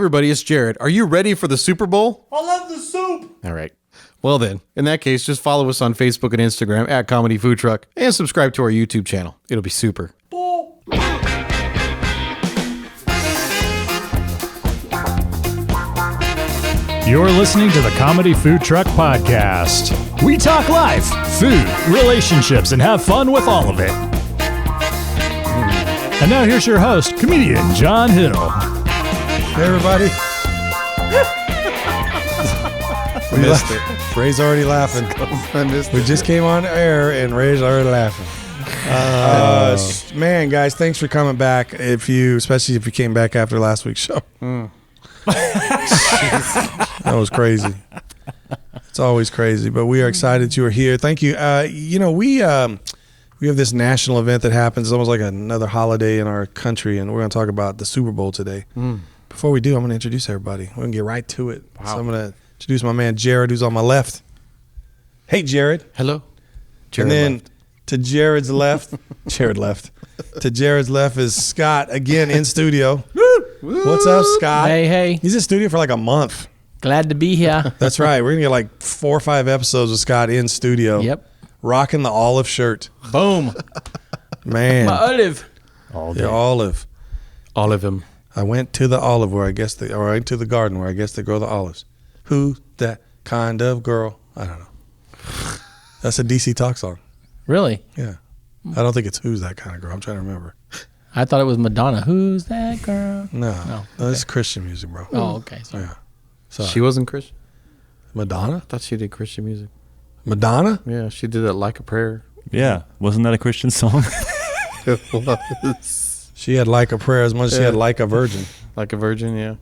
everybody, it's Jared. Are you ready for the Super Bowl? I love the soup. All right. Well then, in that case, just follow us on Facebook and Instagram at Comedy Food Truck and subscribe to our YouTube channel. It'll be super. You're listening to the Comedy Food Truck Podcast. We talk life, food, relationships, and have fun with all of it. And now here's your host, comedian John Hill. Hey, everybody. We missed it. Ray's already laughing. I missed We just came on air and Ray's already laughing. Man, guys, thanks for coming back. Especially if you came back after last week's show. That was crazy. It's always crazy, but we are excited you are here. Thank you. We have this national event that happens. It's almost like another holiday in our country, and we're going to talk about the Super Bowl today. Before we do, I'm going to introduce everybody. We're going to get right to it. Wow. So I'm going to introduce my man Jared, who's on my left. Hey, Jared. Hello. Jared and then left. To Jared's left, Jared left. To Jared's left is Scott, again in studio. What's up, Scott? Hey. He's in studio for like a month. Glad to be here. That's right. We're going to get like 4 or 5 episodes with Scott in studio. Yep. Rocking the olive shirt. Boom. Man. My olive. All day. The olive. All of them. I went to the olive where I went to the garden where I guess they grow the olives. Who's that kind of girl? I don't know. That's a DC Talk song. Really? Yeah. I don't think it's Who's That Kind of Girl. I'm trying to remember. I thought it was Madonna. Who's that girl? No. It's Christian music, bro. Oh, okay. Sorry. Yeah. So She wasn't Christian? Madonna? I thought she did Christian music. Madonna? Yeah, she did that Like a Prayer. Yeah. Wasn't that a Christian song? It was. She had like a prayer as much as she had like a virgin. Like a virgin, yeah.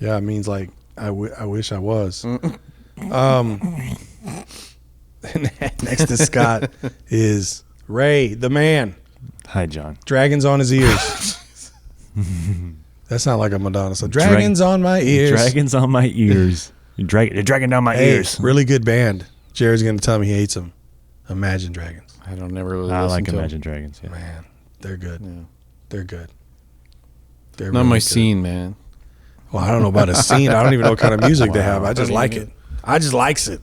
Yeah, it means like I wish I was. Next to Scott is Ray, the man. Hi, John. Dragons on his ears. That's not like a Madonna song. Dragons on my ears. Dragons on my ears. You're dragging down my ears. Really good band. Jared's going to tell me he hates them. Imagine Dragons. I don't never really I listen like to Imagine Dragons. Yeah. Man, they're good. Yeah. They're good. They're Not really my good. scene, man. Well, I don't know about a scene. I don't even know what kind of music they have. I just like it. I just likes it.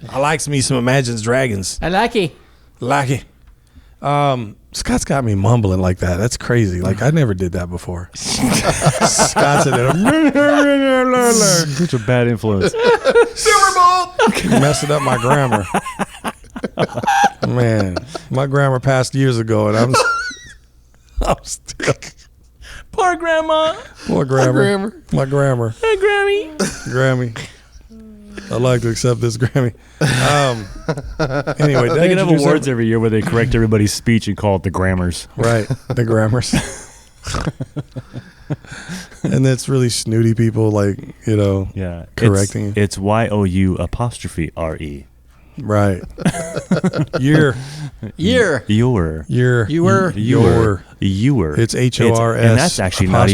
I likes me some Imagine Dragons. I like it. Like it. Scott's got me mumbling like that. That's crazy. Like, I never did that before. Scott said that. Such a bad influence. Super Bowl! Messing up my grammar. Man, my grammar passed years ago, and I'm still. Poor grandma. More grammar. My grammar. Hey, Grammy. Grammy. I'd like to accept this Grammy. Anyway, They can have awards every year where they correct everybody's speech and call it the grammars. Right, the grammars. And that's really snooty people, like, Yeah. correcting you. It's YOU''RE. Right. You're. Year. You were. It's HORS. And that's actually not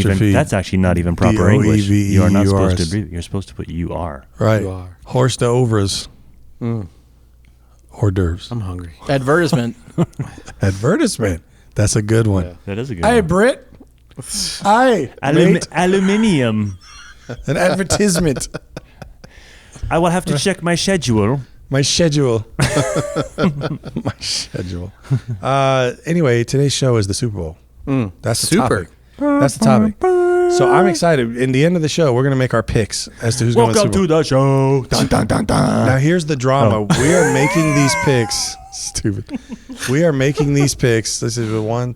even proper English. You are not supposed to be. You're supposed to put you are. Right. You are. Horse to overs. Hors d'oeuvres. I'm hungry. Advertisement. Advertisement. That's a good one. Yeah. That is a good Hey, one. Britt. Hi. mate. Aluminium. An advertisement. I will have to check my schedule. My schedule. My schedule. Anyway, today's show is the Super Bowl. That's the topic. That's the topic. So I'm excited. In the end of the show, we're going to make our picks as to who's going to Welcome to the show. Dun, dun, dun, dun. Now, here's the drama. We are making these picks. Stupid. We are making these picks. This is 4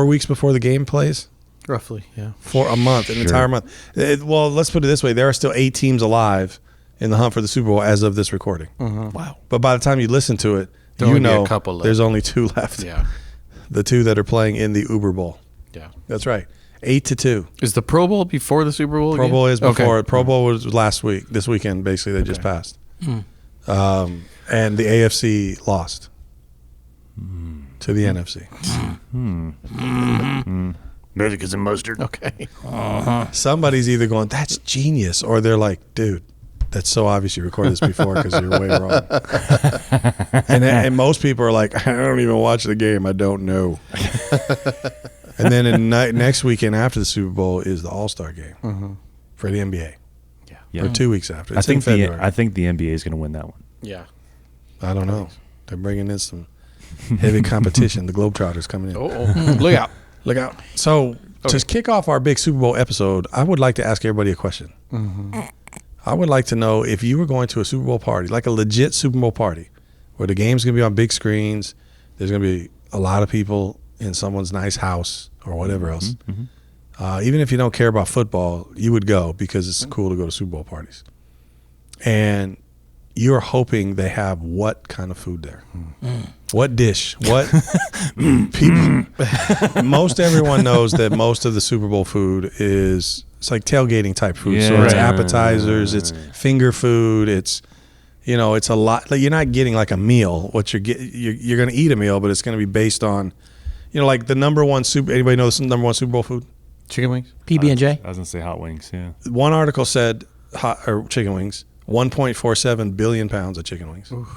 weeks before the game plays. Roughly, yeah. For a month, an entire month. Well, let's put it this way. There are still 8 teams alive in the hunt for the Super Bowl as of this recording. Wow. But by the time you listen to it, There'll only be a couple left. there's only 2 left. Yeah. The 2 that are playing in the Uber Bowl. Yeah. That's right. 8-2. Is the Pro Bowl before the Super Bowl Pro again? Bowl is before. Okay. Pro Bowl was last week. This weekend, basically, they just passed. And the AFC lost to the NFC. America's and mustard. Okay. Somebody's either going, that's genius, or they're like, dude, that's so obvious you recorded this before because you're way wrong. and most people are like, I don't even watch the game. I don't know. And then next weekend after the Super Bowl is the All-Star game for the NBA. Yeah. Or 2 weeks after. I It's in think the February. NBA is going to win that one. Yeah. I don't know. They're bringing in some heavy competition. The Globetrotters coming in. Oh, look out. Look out. So to kick off our big Super Bowl episode, I would like to ask everybody a question. I would like to know if you were going to a Super Bowl party, like a legit Super Bowl party, where the game's going to be on big screens, there's going to be a lot of people in someone's nice house or whatever else. Even if you don't care about football, you would go because it's cool to go to Super Bowl parties. And you're hoping they have what kind of food there? What dish? What people? Most everyone knows that most of the Super Bowl food it's like tailgating type food. So it's appetizers, it's finger food, it's it's a lot. Like, you're not getting like a meal. What you're going to eat a meal, but it's going to be based on, like the number one Anybody know the number one Super Bowl food? Chicken wings? PB&J. I was going to say hot wings, yeah. One article said chicken wings, 1.47 billion pounds of chicken wings. Oof.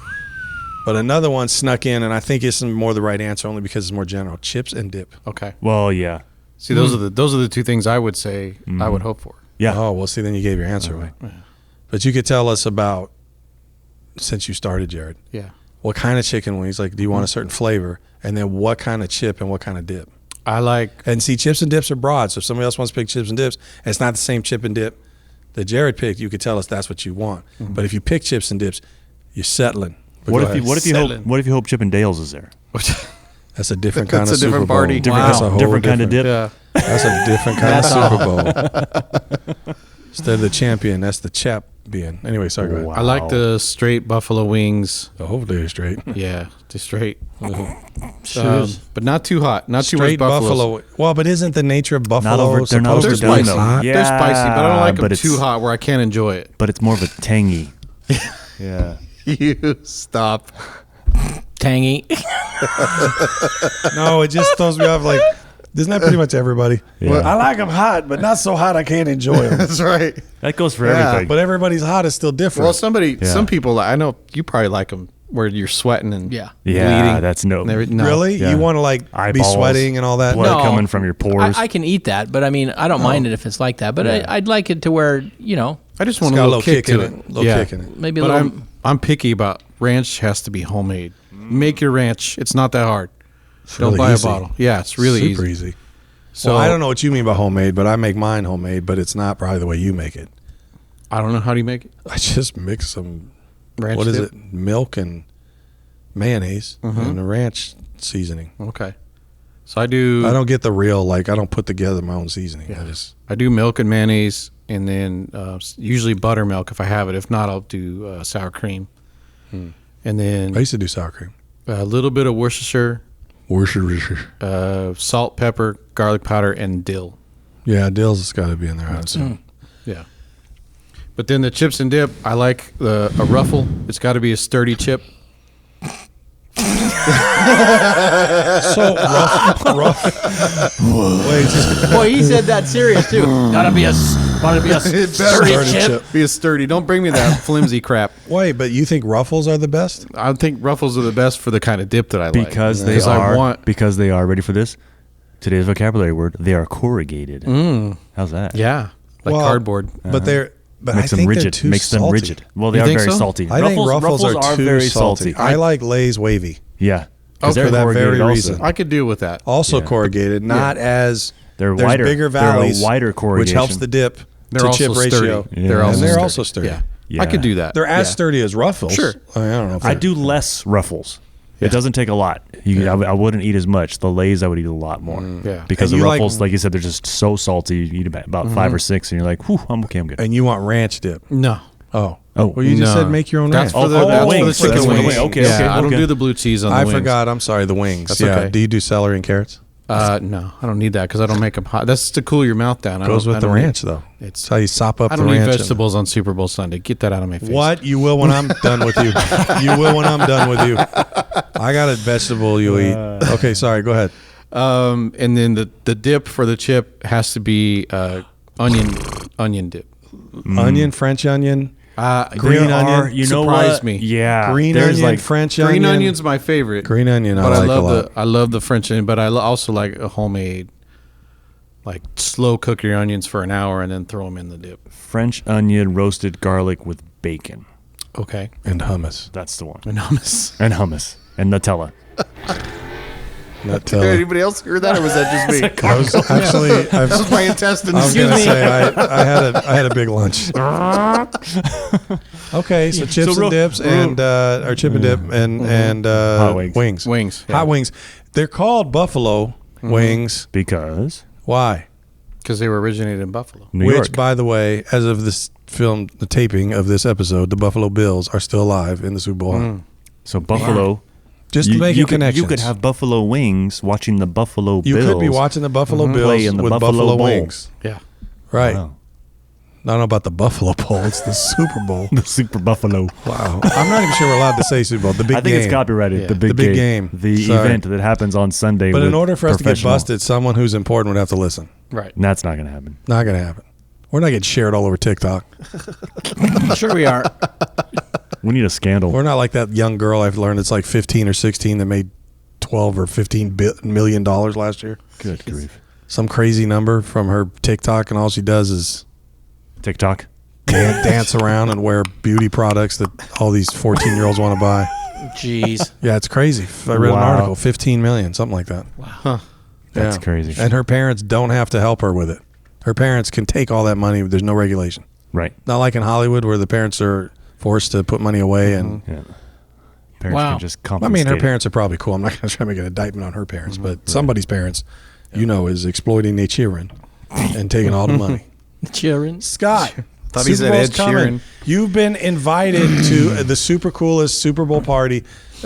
But another one snuck in, and I think it's more the right answer only because it's more general. Chips and dip. Okay. Well, yeah. See, those are the two things I would say I would hope for. Yeah. Oh, well, see, then you gave your answer away. But you could tell us about, since you started, Jared. Yeah. What kind of chicken wings? Like, do you want a certain flavor? And then what kind of chip and what kind of dip? I like... And see, chips and dips are broad. So if somebody else wants to pick chips and dips, and it's not the same chip and dip that Jared picked, you could tell us that's what you want. But if you pick chips and dips, you're settling. But What if you hope Chip and Dale's is there? That's a different kind That's of a Super different Bowl. party. That's a whole Different kind of dip. Yeah. That's a different kind of Super Bowl. Instead of the champion, that's the champion. Anyway, sorry, go ahead. Wow. I like the straight buffalo wings. So hopefully they're straight. Yeah, just straight. Cheers. But not too hot. Not too much Straight buffalo. Well, but isn't the nature of buffalo they're not supposed to overdone, be though. hot? Yeah. They're spicy, but I don't like them but it's- too hot where I can't enjoy it. But it's more of a tangy. Yeah. You stop. Tangy. No, it just throws me off. Like, isn't that pretty much everybody? Yeah. I like them hot, but not so hot I can't enjoy them. That's right. That goes for Yeah, everything. But everybody's hot is still different. Well, some people, I know you probably like them where you're sweating and Yeah. Yeah, bleeding. that's no. No. Really? Yeah. You want to be Eyeballs, sweating and all that? blood No. coming from your pores. I can eat that, but I mean, I don't mind it if it's like that. But I'd like it to where, I just It's want got a little kick to it. Little kick in it. maybe a But little. I'm picky about ranch. Has to be homemade. Make your ranch. It's not that hard. Don't really buy easy. a bottle. Yeah, it's really Super easy. easy. So Well, I don't know what you mean by homemade, but I make mine homemade, but it's not probably the way you make it. I don't know how do you make it. I just mix some, Ranch what is dip? it? Milk and mayonnaise and a ranch seasoning. Okay. So I do. I don't get the real, I don't put together my own seasoning. Yeah. I do milk and mayonnaise, and then usually buttermilk if I have it. If not, I'll do sour cream, and I then used to do sour cream. a little bit of Worcestershire, salt, pepper, garlic powder, and dill. Yeah, dill's has got to be in there, I'd say. Yeah. But then the chips and dip, I like a ruffle. It's got to be a sturdy chip. So rough. Wait, Boy, he said that serious too. Gotta be a sturdy Sturdy chip. chip. Be a sturdy. Don't bring me that flimsy crap. wait, but you think Ruffles are the best? I think ruffles are the best for the kind of dip that I like. because they are ready for this. Today's vocabulary word. They are corrugated. How's that? Yeah, like Well, cardboard. But they're but Makes I them think they're rigid. too Makes them salty. rigid. Well, they You are think very so? salty. I think Ruffles are too very salty. I like Lay's wavy. Yeah. Okay. They're For that corrugated very also. reason. I could deal with that. Also Yeah. corrugated, not as They're there's wider. bigger They're a valleys, wider which corrugation. helps the dip They're to also chip sturdy. ratio. Yeah. They're And also they're sturdy. also sturdy. Yeah. Yeah. I could do that. They're as Yeah. sturdy as Ruffles. Sure. I don't know. If I they're- do less Ruffles. Yeah. It doesn't take a lot. I wouldn't eat as much. The Lays, I would eat a lot more. Yeah. Because And the you like- Ruffles, like you said, they're just so salty. You eat about 5 or 6, and you're like, whew, I'm okay, I'm good. And you want ranch dip? No. Oh, Oh. Well, you just No. said make your own That's ranch. for the, Oh, that's wings. for the That's chicken for the wings. wings. Okay, yeah, okay, I don't okay. do the blue cheese on the I wings. forgot. I'm sorry. The wings. That's yeah. okay. Do you do celery and carrots? No, I don't need that because I don't make them hot. That's to cool your mouth down. Goes with the ranch, though. It's That's how you sop up I the don't need ranch. vegetables on Super Bowl Sunday. Get that out of my face. What? You will when I'm done with you. You will when I'm done with you. I got a vegetable you eat. Okay, sorry. Go ahead. And then the dip for the chip has to be onion dip. Onion, French onion, Green onion. You know surprised what? me. Yeah. green There's onion, like French Green onion. onion's my favorite. Green onion. But I like love a lot. I love the French onion, but I also like a homemade Like slow cook your onions for an hour and then throw them in the dip. French onion roasted garlic with bacon. Okay. And hummus. That's the one. And hummus. And hummus. And Nutella. Nutella. Anybody else hear that, or was that just me? I was actually, That was my intestines. I was going to say I had a big lunch. Okay, so chips and dips and or chip and dip and Hot wings. wings. Wings. Yeah. Hot wings. They're called buffalo wings. Because Why? Because they were originated in Buffalo. New Which, York. by the way, as of this film, the taping of this episode, the Buffalo Bills are still alive in the Super Bowl. So Buffalo. Just to make you connections. You could have Buffalo wings watching the Buffalo You Bills. could be watching the Buffalo Bills Play in the with Buffalo Buffalo Bowl. wings. Yeah. Right. Wow. I don't know about the Buffalo Bowl. It's the Super Bowl. The Super Buffalo. Wow. I'm not even sure we're allowed to say Super Bowl. The big I think game. it's copyrighted. Yeah. The big game. The The event that happens on Sunday. But in with order for us to get professional- busted, someone who's important would have to listen. Right. That's not going to happen. Not going to happen. We're not getting shared all over TikTok. Sure we are. We need a scandal. We're not like that young girl I've learned that's like 15 or 16 that made 12 or 15 million dollars last year. Good grief. Some crazy number from her TikTok, and all she does is TikTok. dance around and wear beauty products that all these 14-year-olds want to buy. Jeez. Yeah, it's crazy. I read an Wow. article, 15 million, something like that. Huh. That's Yeah. crazy. And her parents don't have to help her with it. Her parents can take all that money. There's no regulation. Right. Not like in Hollywood where the parents are forced to put money away. And Yeah. Parents Wow. can just I confiscate. mean, her parents are probably cool. I'm not going to try to make an indictment on her parents, but somebody's parents, is exploiting their children and taking all the money. Children. Scott, Thought he Super said Bowl's Ed coming. Sheeran. You've been invited to the super coolest Super Bowl party,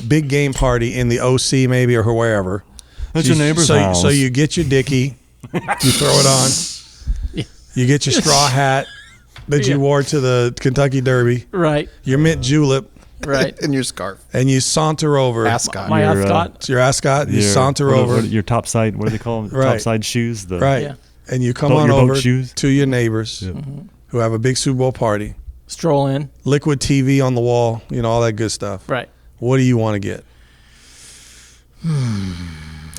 big game party in the OC maybe or wherever. That's your neighbor's so, house. So you get your dickie, you throw it on, you get your straw hat that you wore to the Kentucky Derby, Right. your mint julep, Right. And your scarf. and you saunter over. Ascot. My Your, ascot. It's your ascot. You Your- saunter what- over. what- your top side, what do they call them? Right. Top side shoes? The, Right. Yeah. And you come Boat- on your boat over shoes? to your neighbors who have a big Super Bowl party, Stroll in. liquid TV on the wall, all that good stuff. Right. What do you want to get?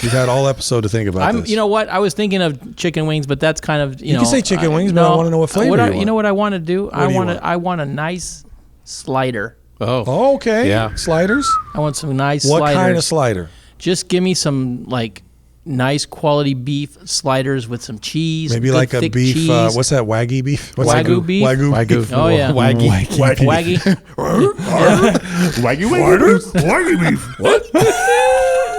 You've had all episode to think about this. You know what? I was thinking of chicken wings, but that's kind of You can say chicken wings, but I wanna know what flavor you want. You know what I want to do? do you want? I want a nice slider. Oh. Oh, okay. Yeah. Sliders? I want some nice What sliders. kind of slider? Just give me some nice quality beef sliders with some cheese. Maybe good like a thick beef. cheese. What's that? Wagyu beef? What's Wagyu that? beef? Wagyu Wagyu. beef. Oh yeah, Waggy. Waggy. Wagyu beef. What?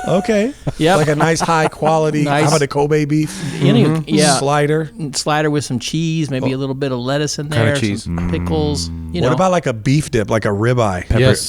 Okay. Yep. Like a nice high quality. Nice. How about a Kobe beef? Yeah. Slider. Slider with some cheese, maybe a little bit of lettuce in there, Kind of cheese. some pickles. What about like a beef dip, like a ribeye?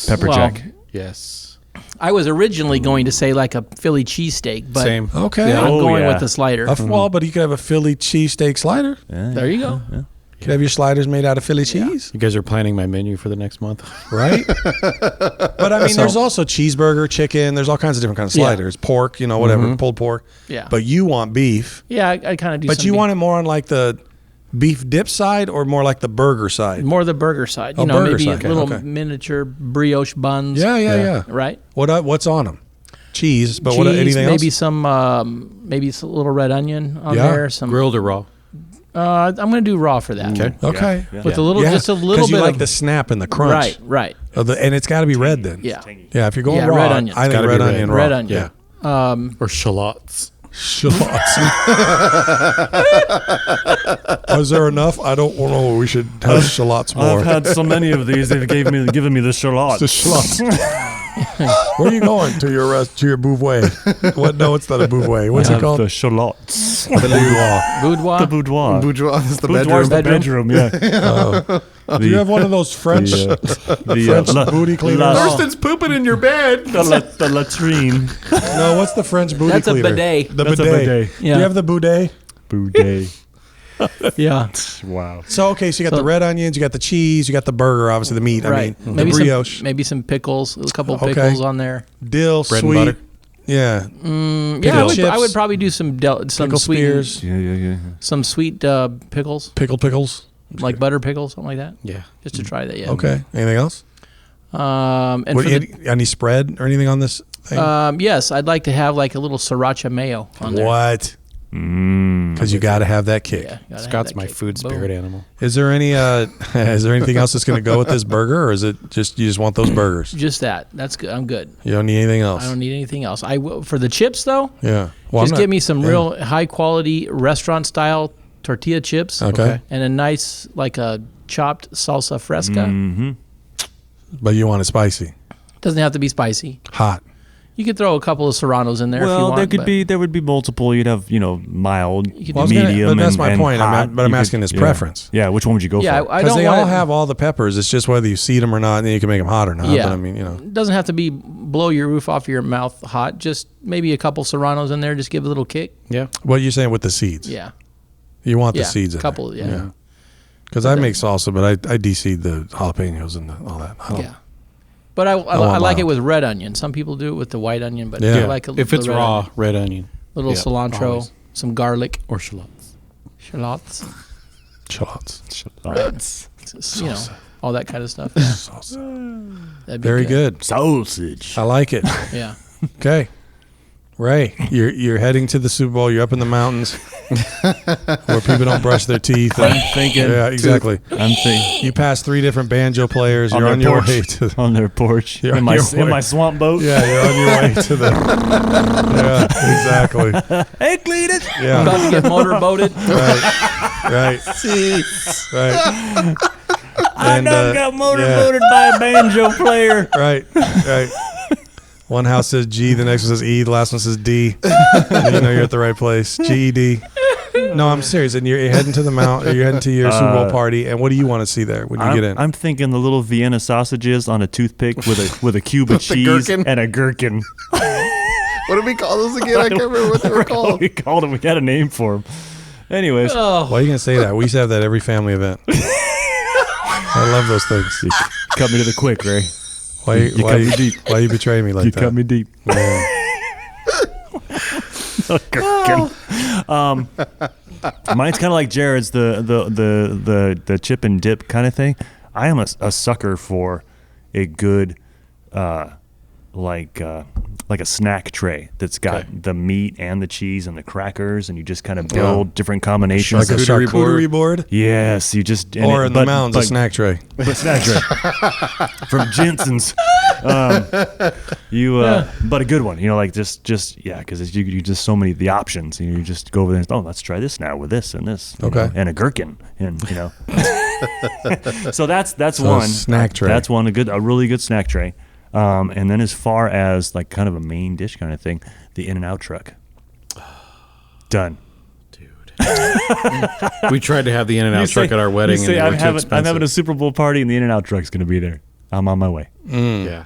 Pepper Well, jack. Yes. I was originally going to say like a Philly cheesesteak, but Same. Okay. I'm Oh, going yeah. with the slider. Well, but you could have a Philly cheesesteak slider. There you go. You could have your sliders made out of Philly cheese, You guys are planning my menu for the next month. right? But I mean, there's also cheeseburger, chicken. There's all kinds of different kinds of Yeah. sliders. Pork, whatever, pulled pork. Yeah. But you want beef. Yeah, I kind of do. But some you beef. want it more on like the beef dip side or more like the burger side? more the burger side. Oh, burger maybe side. little Okay. miniature brioche buns. Yeah. Right. What's on them? Cheese, but Cheese, anything maybe else? some maybe a little red onion on Yeah. there. Some Grilled or raw? I'm going to do raw for that. Okay. Okay. Yeah. With a little, just a little 'cause bit you like of the snap and the crunch. right. And it's got to be red then. Yeah. Yeah, if you're going Yeah, raw, red onion. I It's think gotta red be red. onion raw. Red onion. Yeah. Or shallots. Shallots. Is there enough? I don't know. We should have shallots more. I've had so many of these. They've given me the shallots. The shallots. Where are you going to your bouvet? What? No, it's not a bouvet. What's it called? The shallots. The boudoir. Boudoir. The boudoir. Boudoir is the Boudoir's bedroom. the bedroom. Yeah. Do you have one of those French the booty cleaners? Thurston's pooping in your bed. the latrine. No, what's the French booty That's a cleaner? bidet. The That's a bidet. bidet. Do you have the bidet? Boudet. Yeah. Wow. So okay, so you got the red onions, you got the cheese, you got the burger, obviously the meat. Right. I mean, Maybe the brioche, maybe some pickles. A couple Okay. pickles on there. dill, Bread and sweet. butter. Yeah, Yeah, chips. I would probably do some pickle sweet spears, Yeah. some sweet pickles, pickled pickles. like butter pickles, something like that. Yeah. Just to try that. Yeah. Okay. Anything else? And What, for the, any spread or anything on this thing? yes, I'd like to have like a little sriracha mayo on there. What? because you got to have that kick. Yeah, gotta have Scott's that my kick. food Boom. spirit animal. Is there any? Is there anything else that's going to go with this burger, or is it just you just want those burgers? Just that. That's good. I'm good. You don't need anything else. I don't need anything else. I will for the chips though. Yeah. Well, Just I'm not- give me some yeah. real high quality restaurant style tortilla chips. Okay. And a nice like a chopped salsa fresca. But you want it spicy, Doesn't have to be spicy. hot. You could throw a couple of serranos in there if you Well, want. there would be multiple. You'd have mild, could Well, I was do gonna- medium, but that's and, my and point. hot. I'm asking his preference. Yeah, which one would you go Yeah, for? I Because don't they want all have all the peppers. It's just whether you seed them or not, and then you can make them hot or not. Yeah. But I mean, It doesn't have to be blow your roof off your mouth hot. Just maybe a couple serranos in there. Just give it a little kick. Yeah. what you're saying with the seeds. Yeah. You want Yeah. the seeds in Couple. there. Yeah. Because I make salsa, but I de-seed the jalapenos and all that. I don't- Yeah. But I want like it mild. with red onion. Some people do it with the white onion, but Yeah. I like If the it's red raw, onion. red onion. Little Yeah, cilantro, always. some garlic, Or shallots. shallots, Shallots. you know, all that kind of stuff. Yeah. Salsa. That'd be Very good. Sausage. I like it. Yeah. Okay. Ray, you're heading to the Super Bowl. You're up in the mountains where people don't brush their teeth. I'm thinking. Yeah, exactly. I'm thinking. You pass 3 different banjo players. You're on their your porch. way to. On their porch. You're in on your in way. my swamp boat. Yeah, you're on your way to the. Yeah, exactly. Hey, Cletus. Yeah, About to get motorboated. right. Right. I And, done got yeah. motorboated by a banjo player. Right. One house says G, the next one says E, the last one says D. And you know you're at the right place. GED. No, I'm serious. And you're heading to the mount. Or you're heading to your Super Bowl party. And what do you want to see there when you get in? I'm thinking the little Vienna sausages on a toothpick with a cube of cheese gherkin? and a gherkin. What did we call those again? I can't remember what they were called. We called them. We had a name for them. Anyways, Oh, Why are you going to say that? We used to have that every family event. I love those things. you cut me to the quick, Ray. Why You cut me deep. Why you betray me like You that? cut me deep. Yeah. Gherkin. Mine's kind of like Jared's, the chip and dip kind of thing. I am a sucker for a good like a snack tray that's got the meat and the cheese and the crackers, and you just kind of build different combinations. Like a charcuterie board? Yes, you just and Or it- in the but- mountains, a but- snack tray. but snack tray from Jensen's. But a good one, like just because you just so many the options. You just go over there and let's try this now with this and this, you Okay. know, and a gherkin, and so that's So one snack tray. That's one a really good snack tray. And then as far as like kind of a main dish kind of thing, the In-N-Out truck. Done. We tried to have the In-N-Out truck at our wedding, and they were I'm too having expensive. a Super Bowl party, and the In-N-Out truck's going to be there. I'm on my way. Yeah.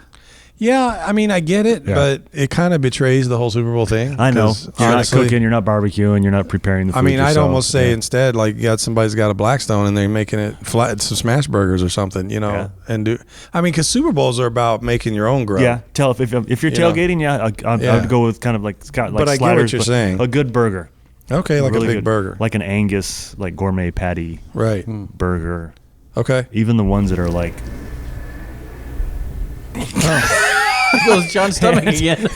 Yeah, I mean, I get it, Yeah. but it kind of betrays the whole Super Bowl thing. I know. 'cause You're honestly, not cooking. You're not barbecuing. You're not preparing the food I mean, I'd yourself. almost say Yeah. instead, like, you got somebody's got a Blackstone and they're making it flat, some smash burgers or something, Yeah. and do. I mean, because Super Bowls are about making your own grub. Yeah, if you're You know? tailgating, Yeah. I'd go with kind of like Scott, like But I get what sliders, you're but saying. A good burger, Okay, like really a big good. burger. like an Angus, like gourmet patty Right. burger. Okay. Even the ones that are like goes John's stomach again. even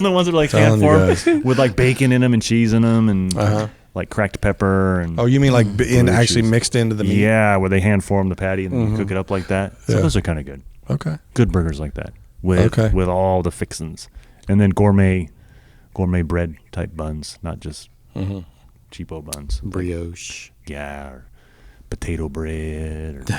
the ones that are like Telling hand you formed with like bacon in them and cheese in them and Uh-huh. like cracked pepper and Oh, you mean like in blue actually cheese. mixed into the meat? yeah, where they hand form the patty and then you cook it up like that. So Yeah. those are kind of good. Okay. Good burgers like that with Okay. with all the fixins, and then gourmet bread type buns, not just cheapo buns. Brioche. Yeah, or potato bread or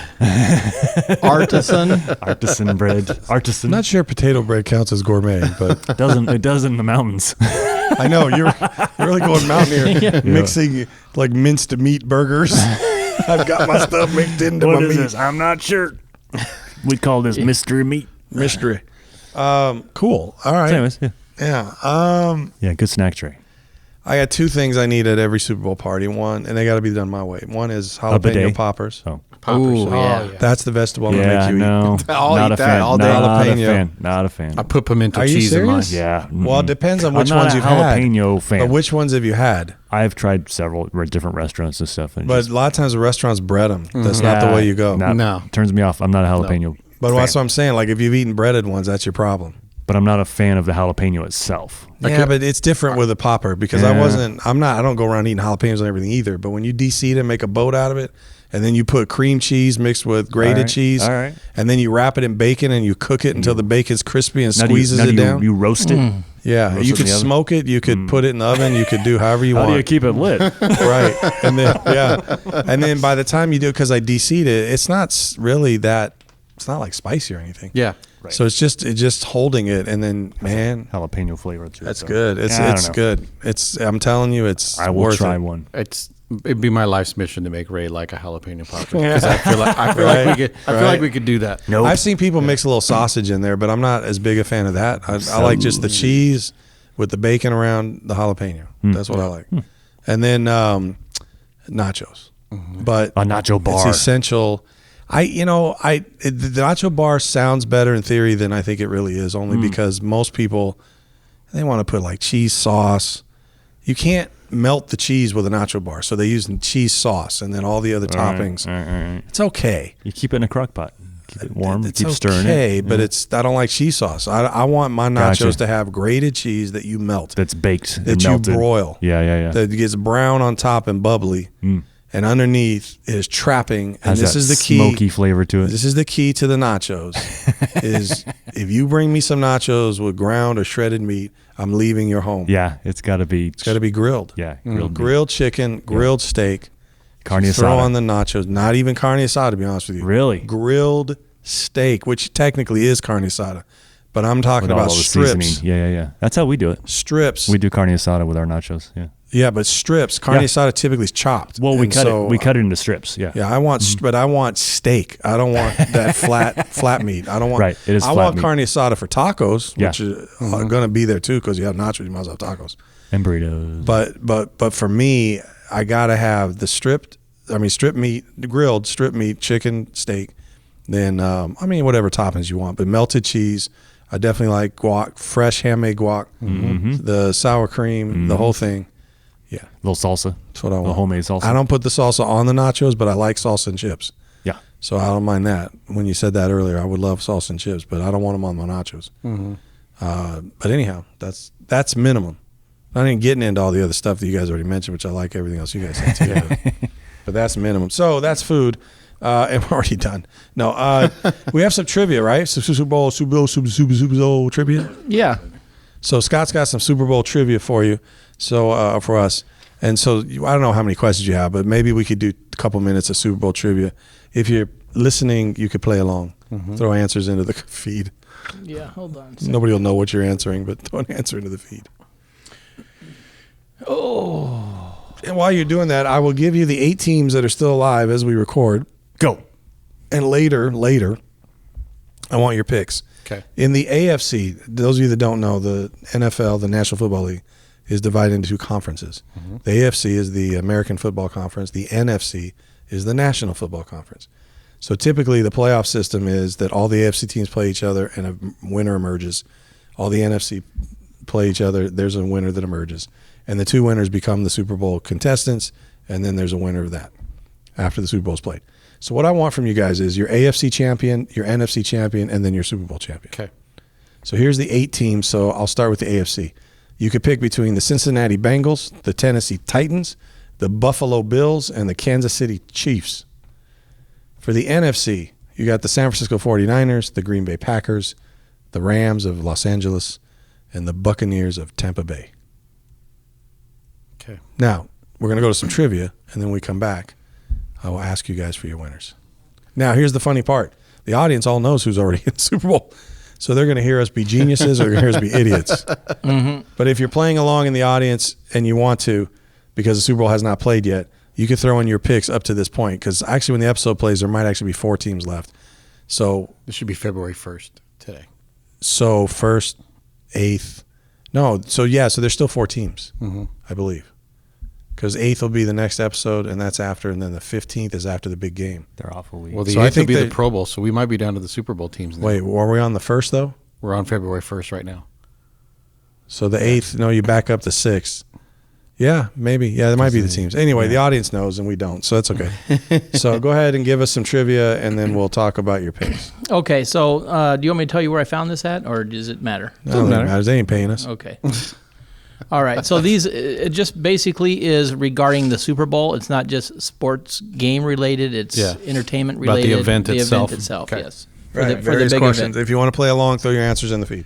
Artisan. artisan bread. Artisan I'm not sure potato bread counts as gourmet, but it does in the mountains. I know you're really going mountaineer, mixing like minced meat burgers. I've got my stuff mixed into What my is meat. this? I'm not sure. We call this mystery meat. Mystery. Cool. All right. So anyways, Yeah. yeah, good snack tray. I got 2 things I need at every Super Bowl party. One, and they got to be done my way. One is jalapeno bidet. poppers. Oh, Poppers. Ooh, Oh, yeah. yeah. That's the vegetable that yeah, make you no, I'll not eat a that fan. all day. Not a Jalapeno. fan. Not a fan. I put pimento Are you cheese in mine. serious? Yeah. Well, it depends on which I'm not ones a you've had. jalapeno fan. But which ones have you had? I've tried several different restaurants and stuff. And But just, a lot of times the restaurants bread them. That's not the way you go. No, No. turns me off. I'm not a jalapeno. But fan. that's what I'm saying. Like if you've eaten breaded ones, that's your problem. but I'm not a fan of the jalapeno itself. Yeah, but it's different with a popper because I don't go around eating jalapenos and everything either. But when you de-seed it and make a boat out of it, and then you put cream cheese mixed with grated cheese, and then you wrap it in bacon and you cook it until the bacon's crispy and squeezes it down. You roast it? Yeah, you could smoke it. You could put it in the oven. You could do however you want. How do you keep it lit? Right. And then by the time you do, because I de-seed it, it's not really that, it's not like spicy or anything. Yeah. Right. So it's just holding it, and then jalapeno flavor to it. That's good. It's good. I'm telling you, I will try one. It'd be my life's mission to make Ray like a jalapeno popper because I feel like we could do that. Nope. I've seen people mix a little sausage in there, but I'm not as big a fan of that. I like just the cheese with the bacon around the jalapeno. That's what I like. And then nachos. But a nacho bar. It's essential. The nacho bar sounds better in theory than I think it really is, only because most people, they want to put like cheese sauce. You can't melt the cheese with a nacho bar, so they use cheese sauce and then all the other toppings. Right. It's okay. You keep it in a crock pot. Keep it warm. It's keep stirring okay, it. but I don't like cheese sauce. I want my nachos to have grated cheese that you melt. That's baked. That you broil. Yeah. That gets brown on top and bubbly. And underneath is trapping. And this is the key. Smoky flavor to it. This is the key to the nachos. Is if you bring me some nachos with ground or shredded meat, I'm leaving your home. Yeah, it's got to be. It's got to be grilled. Yeah, grilled chicken, grilled steak. Carne asada. Throw on the nachos. Not even carne asada, to be honest with you. Really? Grilled steak, which technically is carne asada, but I'm talking about strips. Yeah. That's how we do it. Strips. We do carne asada with our nachos. Yeah. Yeah, but strips. Carne asada typically is chopped. Well, we cut it into strips. Yeah. Yeah, but I want steak. I don't want that flat meat. I don't want. Right. It is. I want carne asada for tacos, Yeah. which are going to be there too because you have nachos. You might as well have tacos and burritos. But for me, I gotta have the strip meat, grilled strip meat, chicken, steak. Then whatever toppings you want, but melted cheese. I definitely like guac, fresh handmade guac, the sour cream, the whole thing. Yeah, a little salsa. That's what I want. The homemade salsa. I don't put the salsa on the nachos, but I like salsa and chips. Yeah. So I don't mind that. When you said that earlier, I would love salsa and chips, but I don't want them on my nachos. But anyhow, that's minimum. I ain't getting into all the other stuff that you guys already mentioned, which I like everything else you guys said too. But that's minimum. So that's food. And we're already done. No, we have some trivia, right? Some Super Bowl trivia. Yeah. So Scott's got some Super Bowl trivia for you. So for us, and so I don't know how many questions you have, but maybe we could do a couple minutes of Super Bowl trivia. If you're listening, you could play along. Throw answers into the feed. Yeah, hold on. Nobody will know what you're answering, but throw an answer into the feed. Oh. And while you're doing that, I will give you the 8 teams that are still alive as we record. Go. And later, I want your picks. Okay. In the AFC, those of you that don't know, the NFL, the National Football League, is divided into 2 conferences. The AFC is the American Football Conference. The NFC is the National Football Conference. So typically the playoff system is that all the AFC teams play each other and a winner emerges. All the NFC play each other. There's a winner that emerges. And the 2 winners become the Super Bowl contestants, and then there's a winner of that after the Super Bowl's played. So what I want from you guys is your AFC champion, your NFC champion, and then your Super Bowl champion. Okay. So here's the 8 teams. So I'll start with the AFC. You could pick between the Cincinnati Bengals, the Tennessee Titans, the Buffalo Bills, and the Kansas City Chiefs. For the NFC, you got the San Francisco 49ers, the Green Bay Packers, the Rams of Los Angeles, and the Buccaneers of Tampa Bay. Okay. Now, we're going to go to some trivia, and then when we come back, I will ask you guys for your winners. Now, here's the funny part. The audience all knows who's already in the Super Bowl. So they're going to hear us be geniuses or they're going to hear us be idiots. But if you're playing along in the audience and you want to, because the Super Bowl has not played yet, you could throw in your picks up to this point. Because actually when the episode plays, there might actually be 4 teams left. So This should be February 1st today. So 1st, 8th. No, so yeah, so there's still 4 teams, I believe. Because 8th will be the next episode, and that's after, and then the 15th is after the big game. They're off a week. Well, the So 8th I will think be they- the Pro Bowl, so we might be down to the Super Bowl teams now. Wait, are we on the 1st, though? We're on February 1st right now. So the 8th, no, you back up to 6th. Yeah, maybe. Yeah, there might be the teams. Anyway, the audience knows and we don't, so that's okay. So go ahead and give us some trivia, and then we'll talk about your picks. Okay, so do you want me to tell you where I found this at, or does it matter? Doesn't matter. They ain't paying us. Okay. All right. So these it just basically is regarding the Super Bowl. It's not just sports game related. It's entertainment related. About the event itself. Okay. Yes. For Right, the various big questions. event. If you want to play along, throw your answers in the feed.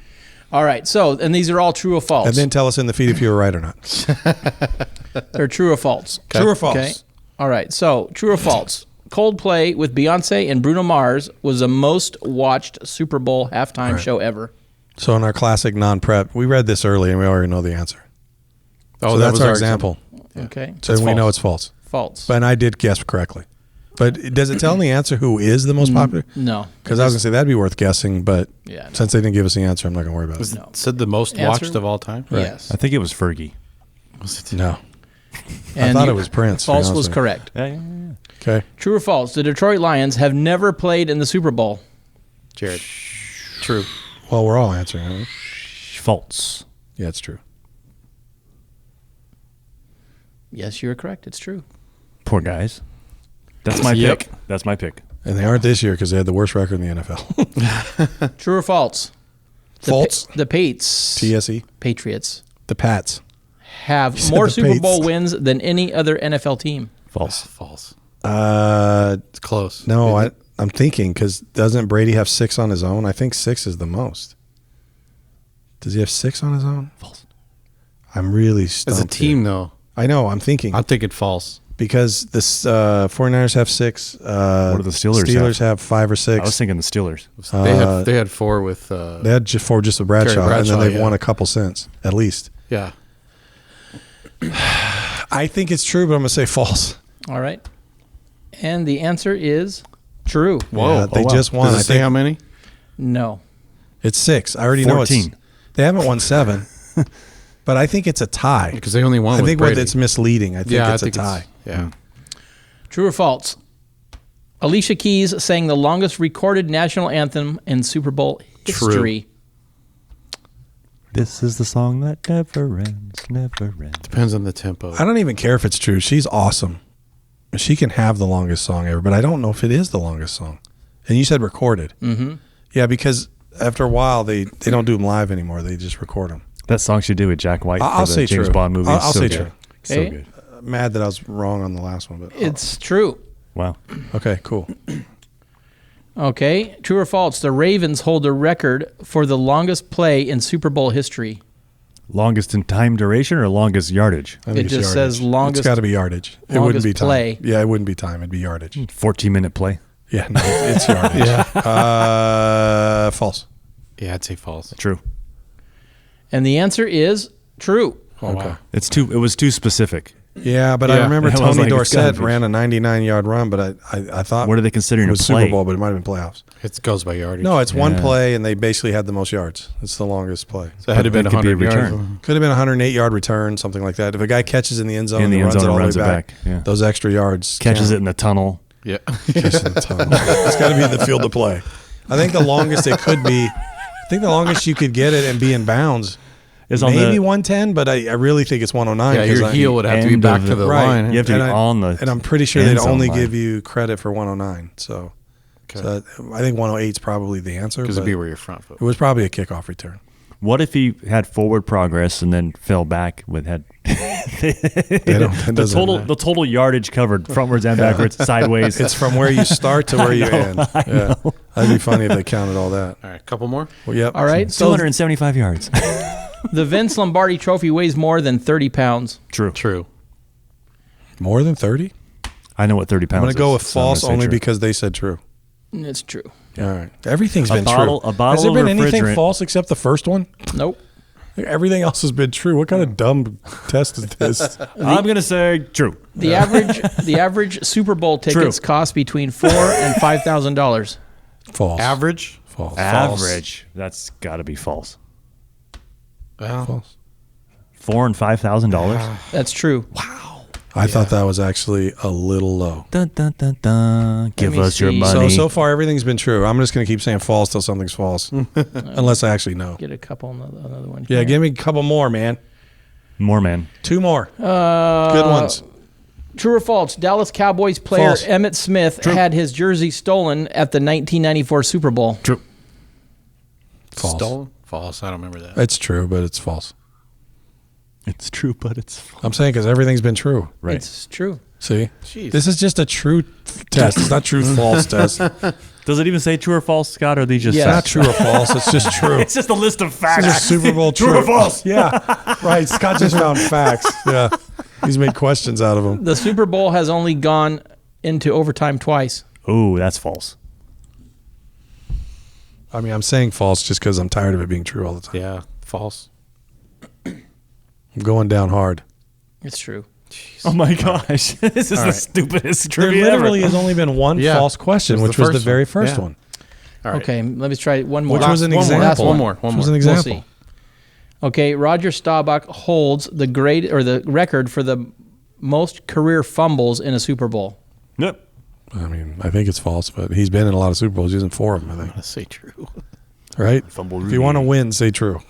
All right. So, and these are all true or false. And then tell us in the feed if you were right or not. They're true or false. True or false? Okay. All right. So, true or false? Coldplay with Beyonce and Bruno Mars was the most watched Super Bowl halftime show ever. So in our classic non-prep, we read this early and we already know the answer. Oh, So that that's was our our example. Okay. So we know it's false. False. But I did guess correctly. But does it tell in the answer who is the most popular? No. Because I was going to say that'd be worth guessing, but Yeah, no. since they didn't give us the answer, I'm not going to worry about it. No. Said the most Answer? watched of all time. Yes. I think it was Fergie. No. And thought you- it was Prince, to be False honest was with you. correct. Yeah. Okay. True or false? The Detroit Lions have never played in the Super Bowl. Jared. True. Well, we're all answering. Aren't we? False. Yeah, it's true. Yes, you're correct. It's true. Poor guys. That's my Yep. pick. That's my pick. And they aren't this year because they had the worst record in the NFL. True or false? False. The Pates. TSE. Patriots The Pats. have said more the Super Pates. Bowl wins than any other NFL team. False. False. It's close. No, I'm thinking because doesn't Brady have 6 on his own? I think 6 is the most. Does he have 6 on his own? False. I'm really As a stumped team, here. though, I know. I'm thinking I'm thinking false. because the 49ers have 6. What do the Steelers Steelers have 5 or 6. I was thinking the Steelers. They had 4 with. They had just 4 just with Bradshaw, Terry and then Bradshaw, they've won a couple since, at least. Yeah. I think it's true, but I'm going to say false. All right. And the answer is true. Whoa. Yeah, they wow. just won. Does I it say think how many? No. it's 6. I already know 14. it's. They haven't won 7, but I think it's a tie. Because they only won I with think Brady. it's misleading. I think Yeah, it's I think a tie. Yeah. True or false? Alicia Keys sang the longest recorded national anthem in Super Bowl history. This is the song that never ends, never ends. Depends on the tempo. I don't even care if it's true. She's awesome. She can have the longest song ever, but I don't know if it is the longest song. And you said recorded. Mm-hmm. Yeah, because after a while, they don't do them live anymore. They just record them. That song she did with Jack White I'll for the say James true. Bond movie. I'll is so say good. true. So Okay. good. Mad that I was wrong on the last one, but It's true. Wow. okay, cool. Okay. True or false? The Ravens hold the record for the longest play in Super Bowl history. Longest in time duration or longest yardage? I think It it's just yardage. says longest- It's got to be yardage. It longest wouldn't be time. play. Yeah, it wouldn't be time. It'd be yardage. 14-minute play. Yeah, no, it's yardage. False. Yeah, I'd say false. True. And the answer is true. Oh, wow. It was too specific. Yeah, but I Yeah. remember I was Tony like, it's gotta Dorsett be. ran a 99-yard run, but I thought What are they considering it a was play? Super Bowl, but it might have been playoffs. It goes by yardage. No, it's one Yeah. play, and they basically had the most yards. It's the longest play. So it had to have been It could be a 100 yards. return. Could have been a 108-yard return, something like that. If a guy catches in the end zone In the and end runs zone it all and the way runs it back, back, yeah. those extra yards Catches count. it in the tunnel. Yeah. Catches in the tunnel. It's got to be in the field of play. I think the longest it could be. I think the longest you could get it and be in bounds Is on maybe the 110, but I really think it's 109. Yeah, 'cause your heel would have to be end back of to the- the right. line. You have to be on the and I'm pretty sure end they'd zone only line. give you credit for 109. So, so I think 108 is probably the answer. Because But it'd be where your front foot. it was probably a kickoff return. What if he had forward progress and then fell back with head? That doesn't matter. the total yardage covered frontwards and backwards, sideways. It's from where you start to where you end. Yeah, that'd be funny if they counted all that. All right, couple more. Well, yep. All right. So 275 yards. the Vince Lombardi Trophy weighs more than 30 pounds. True. True. More than 30? I know what 30 pounds I'm is. going to go with so I'm false gonna say only true. because they said true. It's true. All right. Everything's A been bottle- true. a bottle Has there of been anything refrigerant. false except the first one? Nope. Everything else has been true. What kind of dumb test is this? I'm going to say true. The average Super Bowl tickets cost between $4,000 and $5,000. False. Average. False. Average. That's got to be false. Well, False. $4,000 and $5,000. That's true. I thought that was actually a little low. Dun, dun, dun, dun. Give me us your see. money. So far everything's been true. I'm just going to keep saying false till something's false, unless I actually know. Get a couple another one. Yeah, here. give me a couple more, man. More, man. Two more. Good ones. True or false? Dallas Cowboys player False. Emmitt Smith had his jersey stolen at the 1994 Super Bowl. True. False. Stolen? False. I don't remember that. It's true, but it's false. It's true, but it's false. I'm saying because everything's been true. Right. It's true. See? Jeez. This is just a true test. It's not true false test. It's Does it even say true or false, Scott, or are these just Yes. not true or false. It's just true. It's just a list of facts. It's just Super Bowl True or false? Yeah. Right. Scott just found facts. Yeah. He's made questions out of them. The Super Bowl has only gone into overtime twice. Oh, that's false. I mean, I'm saying false just because I'm tired of it being true all the time. Yeah, false. I'm going down hard. It's true. Oh my gosh. This is the right. stupidest There trivia literally ever. has only been one Yeah. false question, It was which the was the first very one. first Yeah. one. All right. Okay, let me try one more. Which was an One more. example. One more. Which One was more. an We'll example. see. Okay, Roger Staubach holds the the record for the most career fumbles in a Super Bowl. Yep. I mean, I think it's false, but he's been in a lot of Super Bowls. He's in 4 of them, I think. Let's say true. Right? Fumble If you want to Rudy. win, say true.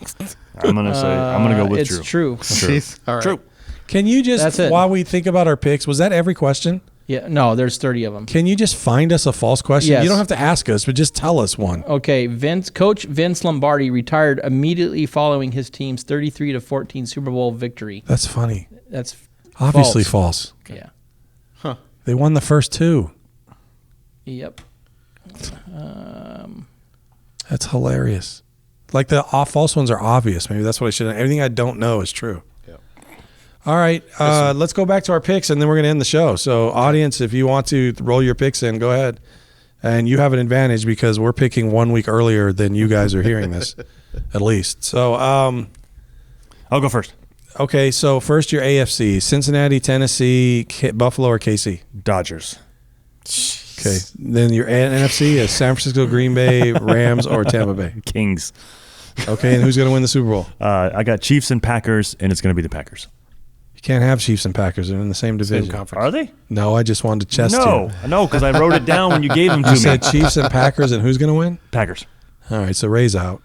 I'm gonna go with It's true. Jeez. All right. True. Can you just, That's it. while we think about our picks, was that every question? Yeah, no, there's 30 of them. Can you just find us a false question? Yes. You don't have to ask us, but just tell us one. Okay, Coach Vince Lombardi retired immediately following his team's 33-14 Super Bowl victory. That's funny. That's Obviously false. Yeah. They won the first 2. Yep. That's hilarious. Like the false ones are obvious. Maybe that's what I should. Everything I don't know is true. Yep. All right, let's go back to our picks, and then we're going to end the show. So, audience, if you want to roll your picks in, go ahead. And you have an advantage because we're picking 1 week earlier than you guys are hearing this, at least. So, I'll go first. okay. So first, your AFC: Cincinnati, Tennessee, Buffalo, or KC. Dodgers. Okay. Then your NFC is San Francisco, Green Bay, Rams, or Tampa Bay. Kings. Okay. And who's going to win the Super Bowl? I got Chiefs and Packers, and it's going to be the Packers. You can't have Chiefs and Packers. They're in the same division. Same conference. Are they? No, I just wanted to chest No, you. no, because I wrote it down when you gave them to You me. said Chiefs and Packers, and who's going to win? Packers. All right, so Ray's out.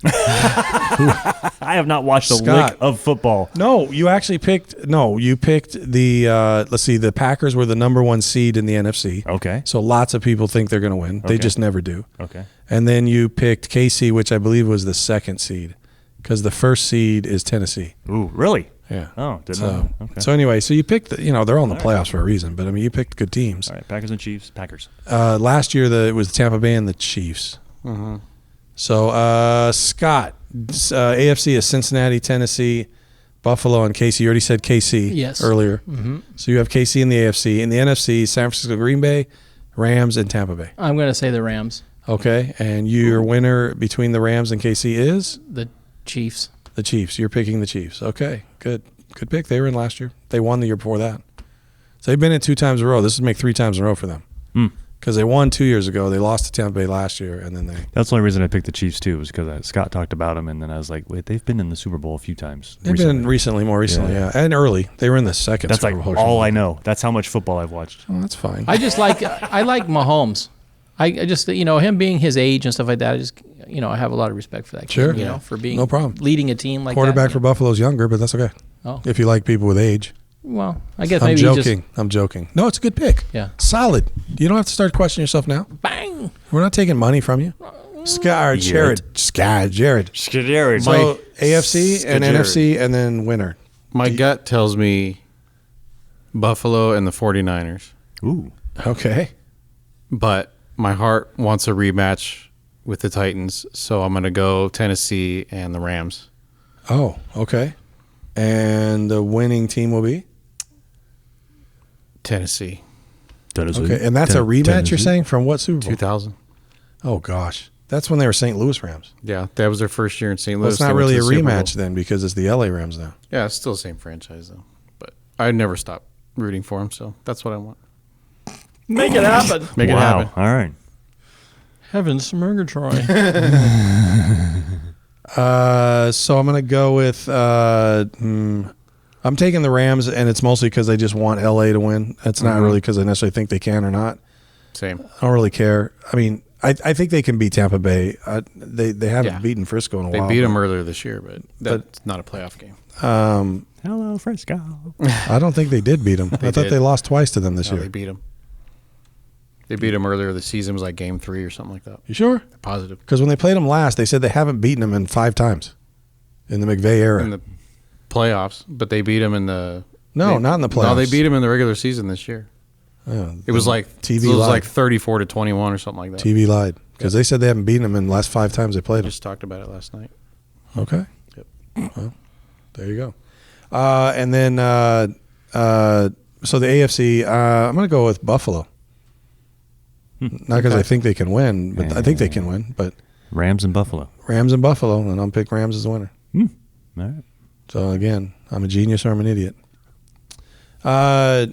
I have not watched a Scott. lick of football. No, you actually picked. No, you picked the. Let's see, the Packers were the number 1 seed in the NFC. Okay. So lots of people think they're going to win. They Okay. just never do. Okay. And then you picked KC, which I believe was the 2nd seed, because the 1st seed is Tennessee. Ooh, really? Yeah. Oh, didn't So, know. Okay. so anyway, so you picked. They're all in the playoffs for a reason, but I mean, you picked good teams. All right, Packers and Chiefs. Packers. Last year, it was Tampa Bay and the Chiefs. Mm-hmm. So, Scott, AFC is Cincinnati, Tennessee, Buffalo, and KC. You already said KC Yes. earlier. Mm-hmm. So you have KC in the AFC. In the NFC, San Francisco, Green Bay, Rams, and Tampa Bay. I'm going to say the Rams, Okay, and your winner between the Rams and KC is the Chiefs. the Chiefs. You're picking the Chiefs. Okay, good pick. They were in last year. They won the year before that. So they've been in 2 times in a row. This would make 3 times in a row for them. Because they won 2 years ago. They lost to Tampa Bay last year, and then they. That's the only reason I picked the Chiefs too, was because Scott talked about them, and then I was like, wait, they've been in the Super Bowl a few times. They've been more recently, yeah. And early. They were in the second That's Super like Bowl. all I know. That's how much football I've watched. Oh, that's fine. I like Mahomes. I just him being his age and stuff like that. I just I have a lot of respect for that. Sure. Kid, for being No problem. leading a team like Quarterback that. for Buffalo's younger, but that's okay. Oh. If you like people with age. Well, I guess I'm maybe joking. I'm joking. No, it's a good pick. Yeah. Solid. You don't have to start questioning yourself now. Bang. We're not taking money from you. Jared. Jared. So AFC and Jared. NFC and then winner. My gut tells me Buffalo and the 49ers, Ooh. Okay. but my heart wants a rematch with the Titans, so I'm going to go Tennessee and the Rams. Oh, okay. And the winning team will be? Tennessee, Okay. And that's a rematch, you're saying, from what Super Bowl? 2000. Oh, gosh. That's when they were St. Louis Rams. Yeah, that was their first year in St. Louis. Well, it's They not went really to a the Super Bowl. rematch then because it's the LA Rams now. Yeah, it's still the same franchise, though. But I'd never stop rooting for them, so that's what I want. Make it happen. Make it happen. All right. Heavens, Murgatroyd. So I'm going to go with I'm taking the Rams, and it's mostly because I just want LA to win. It's not really because I necessarily think they can or not. Same. I don't really care. I mean, I think they can beat Tampa Bay. They haven't Yeah. beaten Frisco in a They while. beat them earlier this year, but that's not a playoff game. Hello, Frisco. I don't think they did beat them. I thought did. they lost twice to them this No, year. they beat them. They beat them earlier this season. It was like game 3 or something like that. You sure? Positive. Because when they played them last, they said they haven't beaten them in 5 times in the McVay era. In the playoffs, but they beat them in the... No, not in the playoffs. No, they beat them in the regular season this year. It was like TV it was lied. like 34-21 or something like that. TV lied because they said they haven't beaten them in the last 5 times they played them. Just talked about it last night. Okay. Yep. Well, there you go. And then, so the AFC, I'm going to go with Buffalo. Not because I think they can win, but I think they can win. But Rams and Buffalo. Rams and Buffalo, and I'll pick Rams as the winner. All right. So again, I'm a genius or I'm an idiot.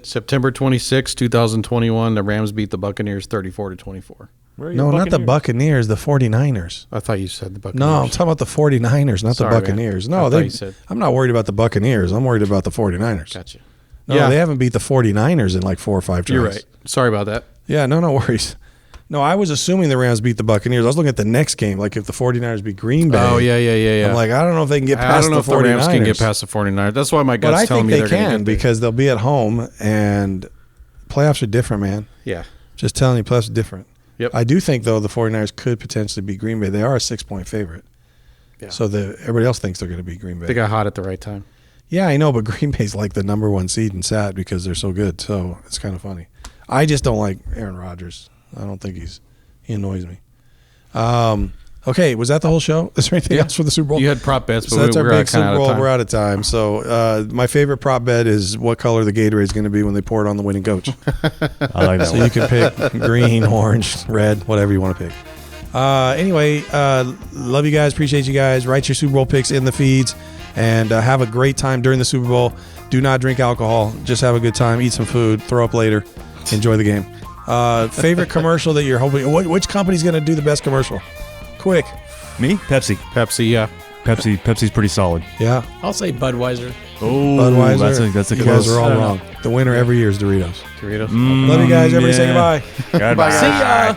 September 26, 2021, the Rams beat the Buccaneers 34-24. No, not the Buccaneers, the 49ers. I thought you said the Buccaneers. No, I'm talking about the 49ers, not Sorry, the man. Buccaneers. I No, thought you said. I'm not worried about the Buccaneers. I'm worried about the 49ers. Gotcha. No, Yeah. they haven't beat the 49ers in like 4 or 5 tries. You're right. Sorry about that. Yeah, no worries. No, I was assuming the Rams beat the Buccaneers. I was looking at the next game, like if the 49ers beat Green Bay. Oh, yeah. I'm like, I don't know if they can get past I don't know the if the 49ers. Rams can get past the 49ers. That's why my But gut's I telling think me they they're going to can because they'll be at home and playoffs are different, man. Yeah. Just telling you, playoffs are different. Yep. I do think, though, the 49ers could potentially beat Green Bay. They are a 6-point favorite. Yeah. So everybody else thinks they're going to beat Green Bay. They got hot at the right time. Yeah, I know, but Green Bay's like the number 1 seed and sad because they're so good. So it's kind of funny. I just don't like Aaron Rodgers. I don't think he annoys me. Okay, was that the whole show? Is there anything else for the Super Bowl? You had prop bets, but So that's our we're big kind Super of Bowl. out of We're time. out of time. So my favorite prop bet is what color the Gatorade is going to be when they pour it on the winning coach. I like that So one. you can pick green, orange, red, whatever you want to pick. Anyway, love you guys. Appreciate you guys. Write your Super Bowl picks in the feeds and have a great time during the Super Bowl. Do not drink alcohol. Just have a good time. Eat some food. Throw up later. Enjoy the game. Favorite commercial that you're hoping? Which company's going to do the best commercial? Quick. Me? Pepsi. Pepsi, yeah. Pepsi's pretty solid. Yeah. I'll say Budweiser. Oh, Budweiser. that's a you close. guys are all I don't wrong. The winner every year is Doritos. Doritos. Love you guys. Everybody say Yeah. goodbye. Goodbye. See ya.